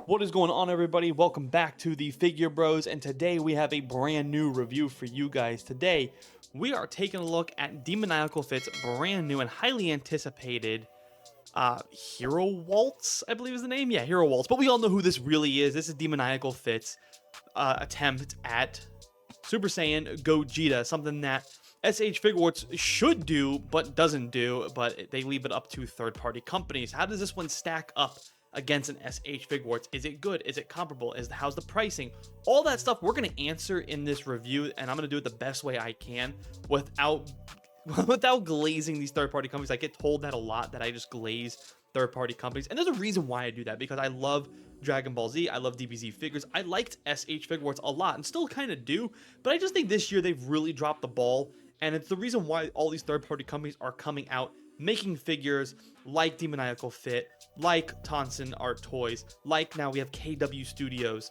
What is going on, everybody? Welcome back to the Figure Bros, and today we have a brand new review for you guys. Today we are taking a look at Demoniacal Fit's brand new and highly anticipated Hero Waltz, I believe is the name. Yeah, Hero Waltz. But we all know who this really is. This is Demoniacal Fit's attempt at Super Saiyan Gogeta, something that SH Figuarts should do but doesn't do, but they leave it up to third-party companies. How does this one stack up against an SH Figuarts? Is it good? Is it comparable? How's the pricing? All that stuff we're going to answer in this review, and I'm going to do it the best way I can without glazing these third-party companies. I get told that a lot, that I just glaze third-party companies, and there's a reason why I do that, because I love Dragon Ball Z, I love DBZ figures, I liked SH Figuarts a lot, and still kind of do, but I just think this year they've really dropped the ball, and it's the reason why all these third-party companies are coming out making figures like Demoniacal Fit, like Tonson Art Toys, like now we have KW Studios.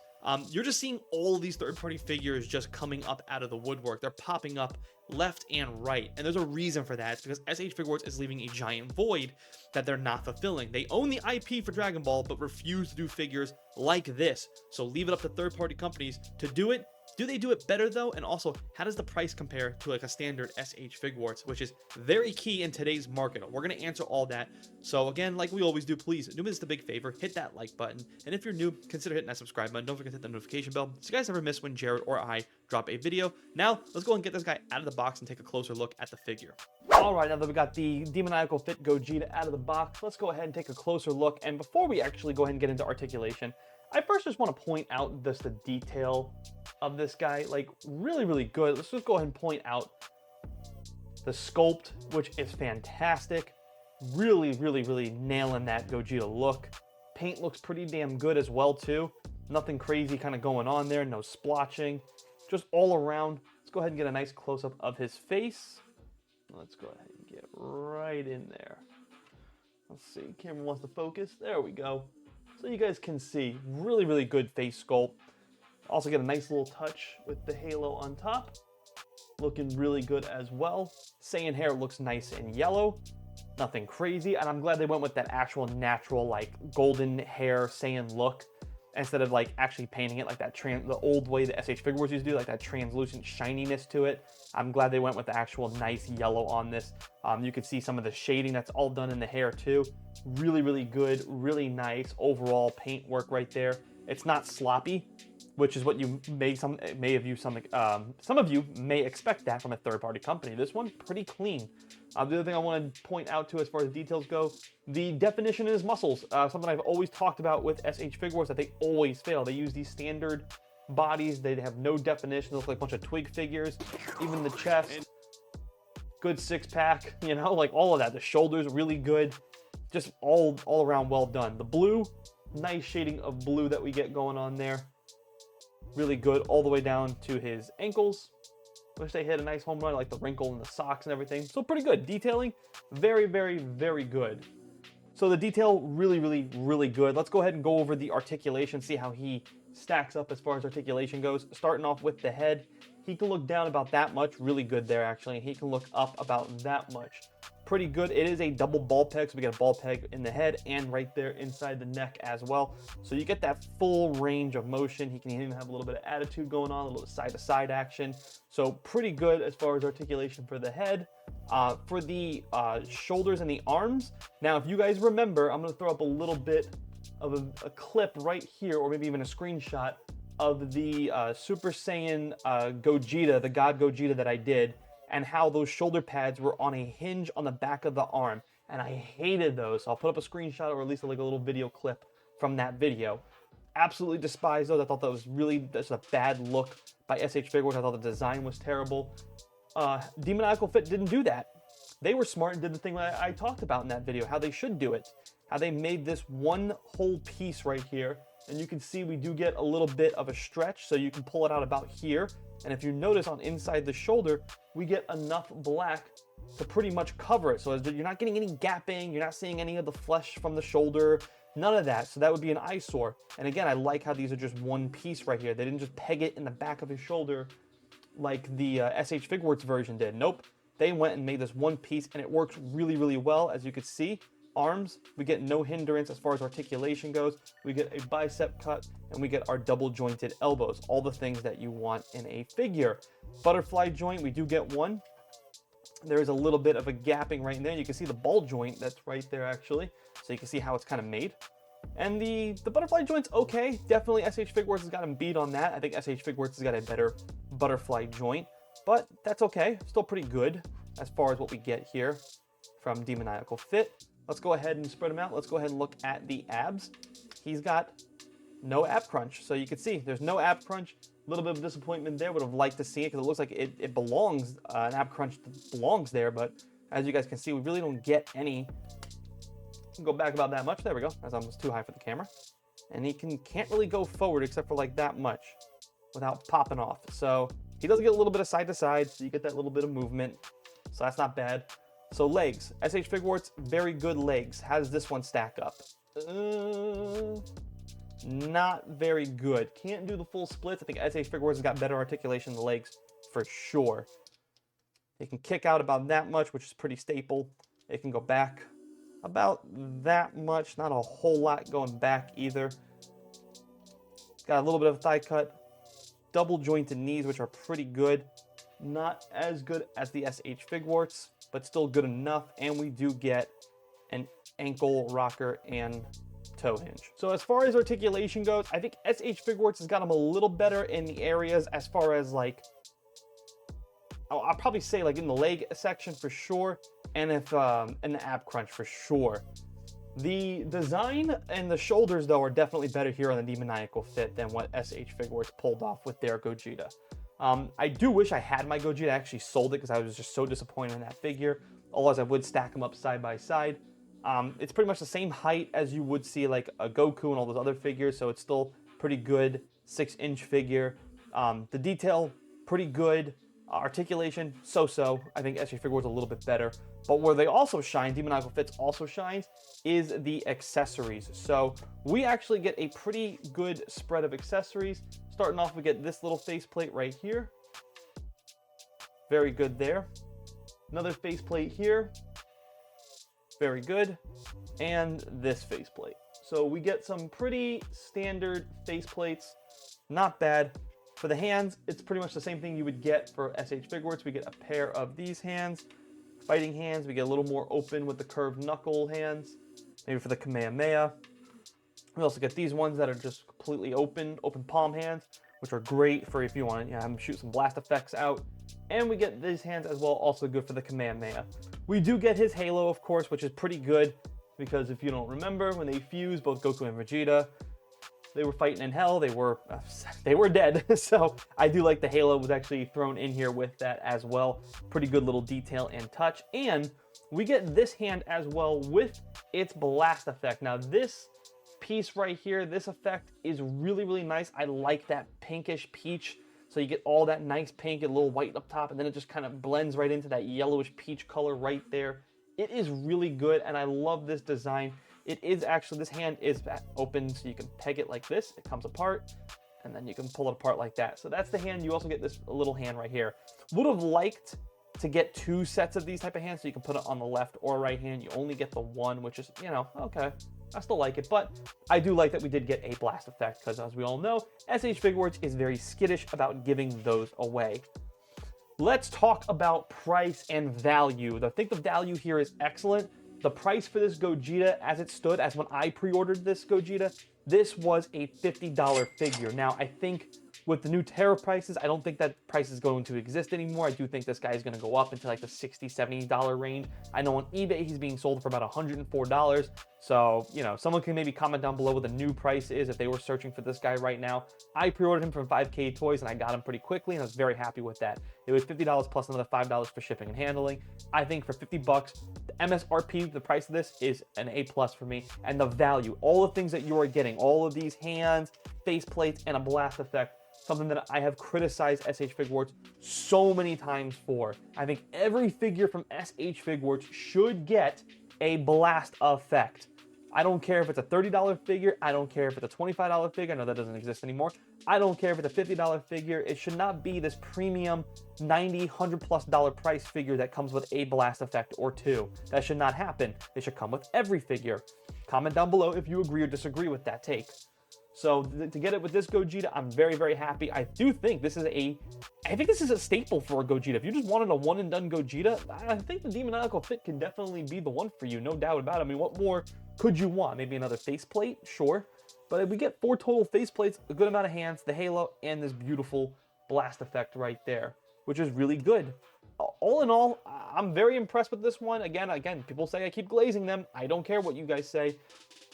You're just seeing all of these third-party figures just coming up out of the woodwork. They're popping up left and right, and there's a reason for that. It's because SH Figuarts is leaving a giant void that they're not fulfilling. They own the IP for Dragon Ball, but refuse to do figures like this. So leave it up to third-party companies to do it. Do they do it better though? And also, how does the price compare to like a standard SH Figuarts, which is very key in today's market? We're going to answer all that. So again, like we always do, please do me this a big favor, hit that like button. And if you're new, consider hitting that subscribe button. Don't forget to hit the notification bell so you guys never miss when Jared or I drop a video. Now, let's go and get this guy out of the box and take a closer look at the figure. All right, now that we got the Demoniacal Fit Gogeta out of the box, let's go ahead and take a closer look. And before we actually go ahead and get into articulation, I first just want to point out just the detail of this guy, like really, really good. Let's just go ahead and point out the sculpt, which is fantastic. Really, really, really nailing that Gogeta look. Paint looks pretty damn good as well too. Nothing crazy kind of going on there, no splotching, just all around. Let's go ahead and get a nice close-up of his face. Let's go ahead and get right in there. Let's see, camera wants to focus. There we go. So you guys can see, really, really good face sculpt. Also get a nice little touch with the halo on top. Looking really good as well. Saiyan hair looks nice and yellow. Nothing crazy, and I'm glad they went with that actual natural, like, golden hair Saiyan look, instead of, like, actually painting it like that, the old way the SH Figuarts used to do, like that translucent shininess to it. I'm glad they went with the actual nice yellow on this. You can see some of the shading that's all done in the hair, too. Really, really good, really nice overall paint work right there. It's not sloppy, which is what you some of you may expect that from a third-party company. This one pretty clean. The other thing I want to point out too, as far as details go, the definition in his muscles, something I've always talked about with SH Figuarts, that they always fail. They use these standard bodies, they have no definition, they look like a bunch of twig figures. Even the chest, good six-pack, you know, like all of that. The shoulders really good, just all around well done. The blue, nice shading of blue that we get going on there. Really good all the way down to his ankles. Wish they hit a nice home run, like the wrinkle in the socks and everything. So pretty good. Detailing, very, very, very good. So the detail, really, really, really good. Let's go ahead and go over the articulation, see how he stacks up as far as articulation goes. Starting off with the head, he can look down about that much. Really good there, actually. He can look up about that much. Pretty good. It is a double ball peg, so we get a ball peg in the head and right there inside the neck as well. So you get that full range of motion. He can even have a little bit of attitude going on, a little side-to-side action. So pretty good as far as articulation for the head. For the shoulders and the arms, now if you guys remember, I'm going to throw up a little bit of a clip right here, or maybe even a screenshot of the Super Saiyan Gogeta, the God Gogeta that I did, and how those shoulder pads were on a hinge on the back of the arm, and I hated those. So I'll put up a screenshot, or at least like a little video clip from that video. Absolutely despise those. I thought that was really just a bad look by SH Figuarts. I thought the design was terrible. Demoniacal Fit didn't do that. They were smart and did the thing that I talked about in that video, how they should do it. How they made this one whole piece right here, and you can see we do get a little bit of a stretch, so you can pull it out about here. And if you notice on inside the shoulder, we get enough black to pretty much cover it. So you're not getting any gapping, you're not seeing any of the flesh from the shoulder, none of that. So that would be an eyesore. And again, I like how these are just one piece right here. They didn't just peg it in the back of his shoulder like the SH Figuarts version did. Nope. They went and made this one piece, and it works really, really well, as you could see. arms, we get no hindrance as far as articulation goes. We get a bicep cut, and we get our double jointed elbows, all the things that you want in a figure. Butterfly joint, we do get one. There is a little bit of a gapping right there. You can see the ball joint that's right there actually, so you can see how it's kind of made. And the butterfly joint's okay. Definitely SH Figuarts has got him beat on that. I think SH Figuarts has got a better butterfly joint, but that's okay. Still pretty good as far as what we get here from Demoniacal Fit. Let's go ahead and spread them out. Let's go ahead and look at the abs. He's got no ab crunch. So you can see there's no ab crunch. A little bit of disappointment there. Would have liked to see it because it looks like it belongs, an ab crunch belongs there. But as you guys can see, we really don't get any. Go back about that much. There we go. That's almost too high for the camera. And he can't really go forward except for like that much without popping off. So he does get a little bit of side to side. So you get that little bit of movement. So that's not bad. So legs, SH Figuarts, very good legs. How does this one stack up? Not very good. Can't do the full splits. I think SH Figuarts has got better articulation in the legs for sure. They can kick out about that much, which is pretty staple. They can go back about that much. Not a whole lot going back either. Got a little bit of thigh cut. Double jointed knees, which are pretty good. Not as good as the SH Figuarts, but still good enough. And we do get an ankle rocker and toe hinge. So as far as articulation goes, I think SH Figuarts has got them a little better in the areas as far as like, I'll probably say like in the leg section for sure, and if in the ab crunch for sure. The design and the shoulders though are definitely better here on the Demoniacal Fit than what SH Figuarts pulled off with their Gogeta. I do wish I had my Gogeta. I actually sold it because I was just so disappointed in that figure. Otherwise, I would stack them up side by side. It's pretty much the same height as you would see like a Goku and all those other figures, so it's still pretty good 6-inch figure. The detail, pretty good. Articulation, so-so. I think SH Figuarts a little bit better. But where they also shine, Demoniacal Fits also shines, is the accessories. So we actually get a pretty good spread of accessories. Starting off, we get this little faceplate right here. Very good there. Another faceplate here. Very good. And this faceplate. So we get some pretty standard faceplates. Not bad. For the hands, it's pretty much the same thing you would get for SH Figuarts. We get a pair of these hands, fighting hands. We get a little more open with the curved knuckle hands, maybe for the Kamehameha. We also get these ones that are just completely open palm hands, which are great for if you want to have them shoot some blast effects out. And we get these hands as well, also good for the Kamehameha. We do get his halo, of course, which is pretty good because if you don't remember, when they fused both Goku and Vegeta, they were fighting in hell. They were dead. So I do like the halo was actually thrown in here with that as well. Pretty good little detail and touch. And we get this hand as well with its blast effect. Now this piece right here, this effect is really, really nice. I like that pinkish peach. So you get all that nice pink and a little white up top, and then it just kind of blends right into that yellowish peach color right there. It is really good, and I love this design. It is actually, this hand is open, so you can peg it like this. It comes apart, and then you can pull it apart like that. So that's the hand. You also get this little hand right here. Would have liked to get 2 sets of these type of hands, so you can put it on the left or right hand. You only get the one, which is, you know, okay. I still like it, but I do like that we did get a blast effect, because as we all know, SH Figuarts is very skittish about giving those away. Let's talk about price and value. I think the value here is excellent. The price for this Gogeta as it stood, as when I pre-ordered this Gogeta, this was a $50 figure. Now, I think with the new tariff prices, I don't think that price is going to exist anymore. I do think this guy is going to go up into like the $60, $70 range. I know on eBay he's being sold for about $104. So, you know, someone can maybe comment down below what the new price is if they were searching for this guy right now. I pre-ordered him from 5K Toys and I got him pretty quickly and I was very happy with that. It was $50 plus another $5 for shipping and handling. I think for 50 bucks, the MSRP, the price of this is an A+ for me. And the value, all the things that you are getting, all of these hands, face plates, and a blast effect, something that I have criticized SH Figuarts so many times for. I think every figure from SH Figuarts should get a blast effect. I don't care if it's a $30 figure. I don't care if it's a $25 figure. I know that doesn't exist anymore. I don't care if it's a $50 figure. It should not be this premium $90, $100+ price figure that comes with a blast effect or two. That should not happen. It should come with every figure. Comment down below if you agree or disagree with that take. So to get it with this Gogeta, I'm very, very happy. I think this is a staple for a Gogeta. If you just wanted a one and done Gogeta, I think the Demoniacal fit can definitely be the one for you, no doubt about it. I mean, what more could you want? Maybe another faceplate, sure. But if we get 4 total faceplates, a good amount of hands, the halo, and this beautiful blast effect right there, which is really good. All in all, I'm very impressed with this one. Again, people say I keep glazing them. I don't care what you guys say.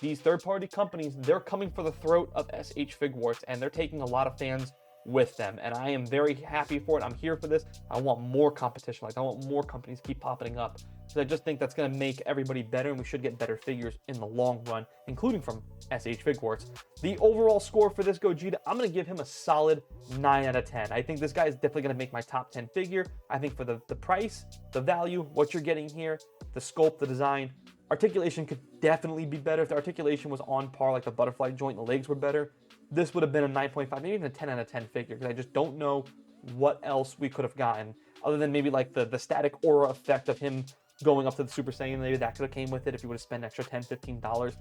These third-party companies, they're coming for the throat of SH Figuarts, and they're taking a lot of fans with them, and I am very happy for it. I'm here for this. I want more competition. Like, I want more companies keep popping up. So I just think that's going to make everybody better, and we should get better figures in the long run, including from SH Figuarts. The overall score for this Gogeta, I'm going to give him a solid 9 out of 10. I think this guy is definitely going to make my top 10 figure. I think for the price, the value, what you're getting here, the sculpt, the design, articulation could definitely be better. If the articulation was on par, like the butterfly joint and the legs were better, this would have been a 9.5, maybe even a 10 out of 10 figure, because I just don't know what else we could have gotten, other than maybe like the static aura effect of him going up to the Super Saiyan. Maybe that could have came with it if you would have spent extra $10, $15.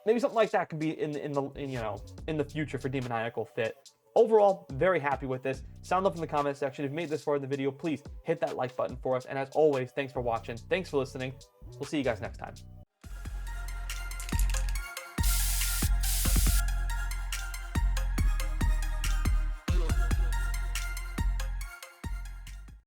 Maybe something like that could be in the future for Demoniacal fit. Overall, very happy with this. Sound off in the comment section. If you made this far in the video, please hit that like button for us. And as always, thanks for watching. Thanks for listening. We'll see you guys next time.